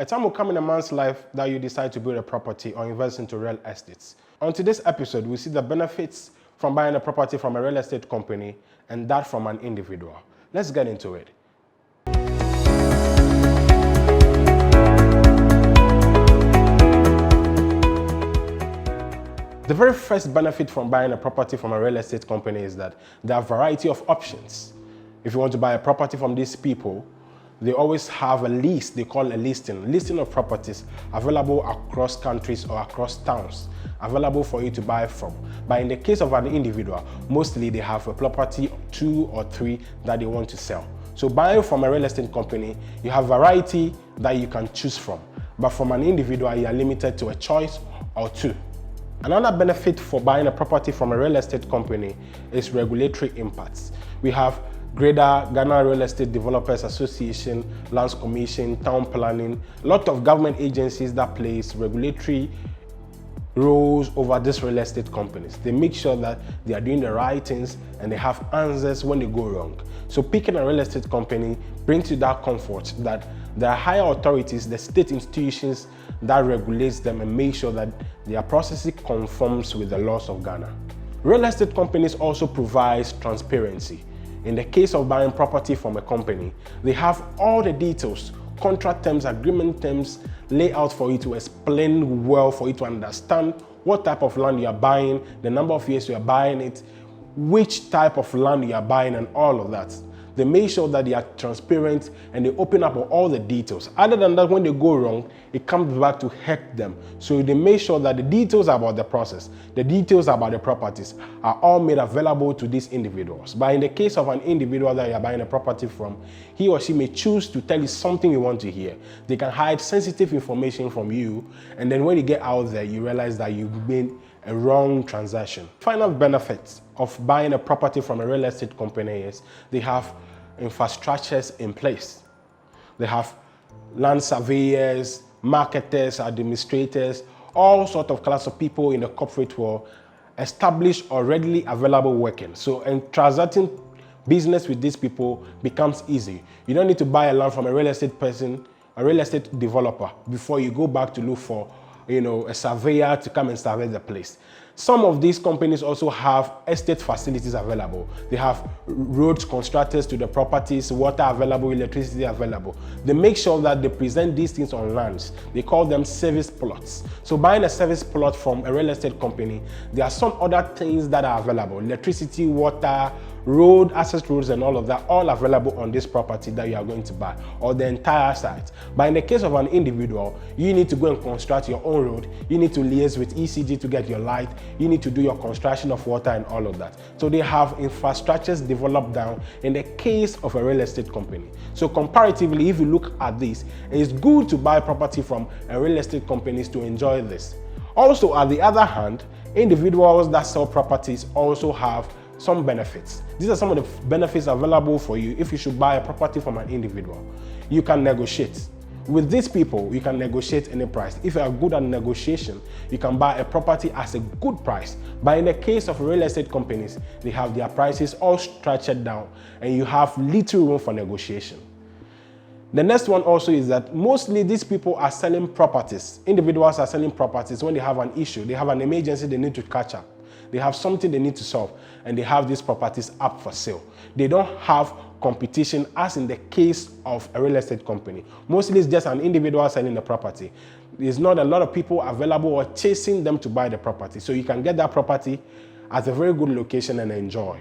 A time will come in a man's life that you decide to build a property or invest into real estates. On today's episode, we see the benefits from buying a property from a real estate company and that from an individual. Let's get into it. The very first benefit from buying a property from a real estate company is that there are a variety of options. If you want to buy a property from these people, they always have a list, they call a listing of properties available across countries or across towns, available for you to buy from. But in the case of an individual, mostly they have a property, 2 or 3 that they want to sell. So buying from a real estate company, you have variety that you can choose from. But from an individual, you are limited to a choice or 2. Another benefit for buying a property from a real estate company is regulatory impacts. We have Greater Ghana Real Estate Developers Association, Lands Commission, Town Planning, a lot of government agencies that place regulatory roles over these real estate companies. They make sure that they are doing the right things and they have answers when they go wrong. So picking a real estate company brings you that comfort that there are higher authorities, the state institutions that regulates them and make sure that their processing conforms with the laws of Ghana. Real estate companies also provide transparency. In the case of buying property from a company, they have all the details, contract terms, agreement terms, laid out for you to explain well, for you to understand what type of land you are buying, the number of years you are buying it, which type of land you are buying, and all of that. They make sure that they are transparent and they open up on all the details. Other than that, when they go wrong, it comes back to hurt them. So they make sure that the details about the process, the details about the properties are all made available to these individuals. But in the case of an individual that you are buying a property from, he or she may choose to tell you something you want to hear. They can hide sensitive information from you, and then when you get out there, you realize that you've made a wrong transaction. Final benefits of buying a property from a real estate company is they have infrastructures in place. They have land surveyors, marketers, administrators, all sorts of class of people in the corporate world established or readily available working. So transacting business with these people becomes easy. You don't need to buy a land from a real estate person, a real estate developer, before you go back to look for a surveyor to come and survey the place. Some of these companies also have estate facilities available. They have roads constructors to the properties, water available, electricity available. They make sure that they present these things on lands. They call them service plots. So buying a service plot from a real estate company, there are some other things that are available. Electricity, water, road, access roads, and all of that, all available on this property that you are going to buy, or the entire site. But in the case of an individual, you need to go and construct your own road. You need to liaise with ECG to get your light. You need to do your construction of water and all of that. So they have infrastructures developed down in the case of a real estate company. So comparatively, if you look at this, it's good to buy property from a real estate companies to enjoy this. Also, at the other hand, individuals that sell properties also have some benefits. These are some of the benefits available for you if you should buy a property from an individual. You can negotiate. With these people, you can negotiate any price. If you are good at negotiation, you can buy a property at a good price. But in the case of real estate companies, they have their prices all structured down and you have little room for negotiation. The next one also is that mostly these people are selling properties. Individuals are selling properties when they have an issue, they have an emergency they need to catch up. They have something they need to solve, and they have these properties up for sale. They don't have competition as in the case of a real estate company. Mostly it's just an individual selling the property. There's not a lot of people available or chasing them to buy the property. So you can get that property at a very good location and enjoy.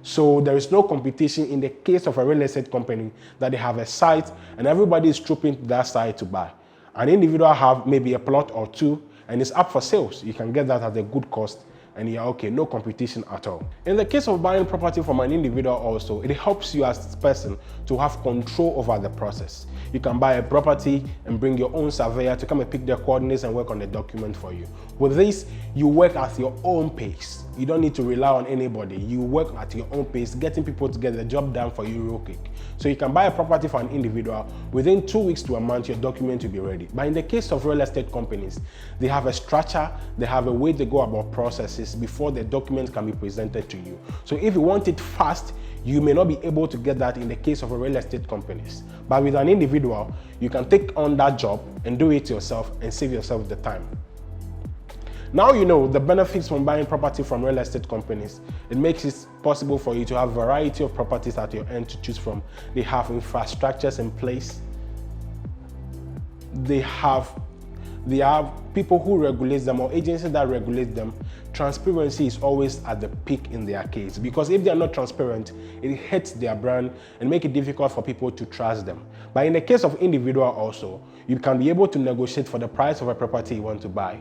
So there is no competition in the case of a real estate company that they have a site and everybody is trooping to that site to buy. An individual have maybe a plot or 2 and it's up for sales. You can get that at a good cost and you're okay, no competition at all. In the case of buying property from an individual also, it helps you as a person to have control over the process. You can buy a property and bring your own surveyor to come and pick their coordinates and work on the document for you. With this, you work at your own pace. you don't need to rely on anybody. You work at your own pace, getting people to get the job done for you real quick. So you can buy a property for an individual. Within 2 weeks to a month, your document will be ready. But in the case of real estate companies, they have a structure, they have a way to go about processes before the document can be presented to you. So if you want it fast, you may not be able to get that in the case of a real estate companies. But with an individual, you can take on that job and do it yourself and save yourself the time. Now you know the benefits from buying property from real estate companies. It makes it possible for you to have a variety of properties at your end to choose from. They have infrastructures in place. They have people who regulate them or agencies that regulate them. Transparency is always at the peak in their case, because if they are not transparent, it hurts their brand and make it difficult for people to trust them. But in the case of individual also, you can be able to negotiate for the price of a property you want to buy.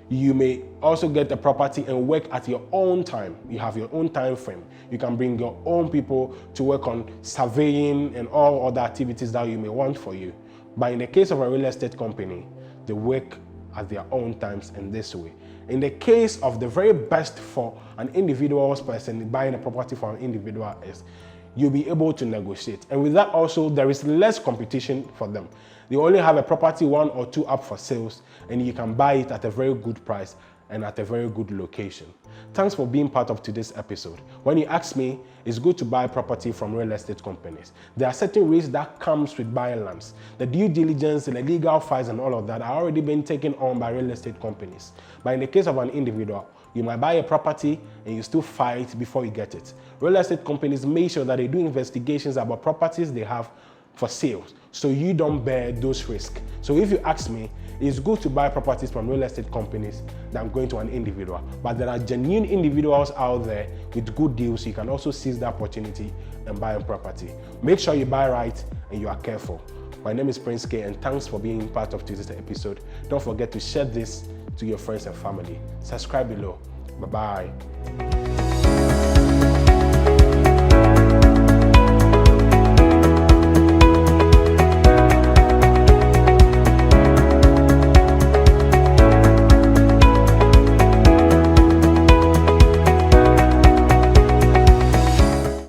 You may also get the property and work at your own time. You have your own time frame. You can bring your own people to work on surveying and all other activities that you may want for you. But in the case of a real estate company, they work at their own times in this way. In the case of the very best for an individual person buying a property for an individual is you'll be able to negotiate. And with that also, there is less competition for them. They only have a property 1 or 2 up for sales, and you can buy it at a very good price and at a very good location. Thanks for being part of today's episode. When you ask me, it's good to buy property from real estate companies. There are certain risks that comes with buying lands. The due diligence and the legal files and all of that are already been taken on by real estate companies. But in the case of an individual, you might buy a property and you still fight before you get it. Real estate companies make sure that they do investigations about properties they have for sales, so you don't bear those risks. So if you ask me, it's good to buy properties from real estate companies than going to an individual. But there are genuine individuals out there with good deals. You can also seize the opportunity and buy a property. Make sure you buy right and you are careful. My name is Prince K, and thanks for being part of today's episode. Don't forget to share this to your friends and family. Subscribe below. Bye-bye.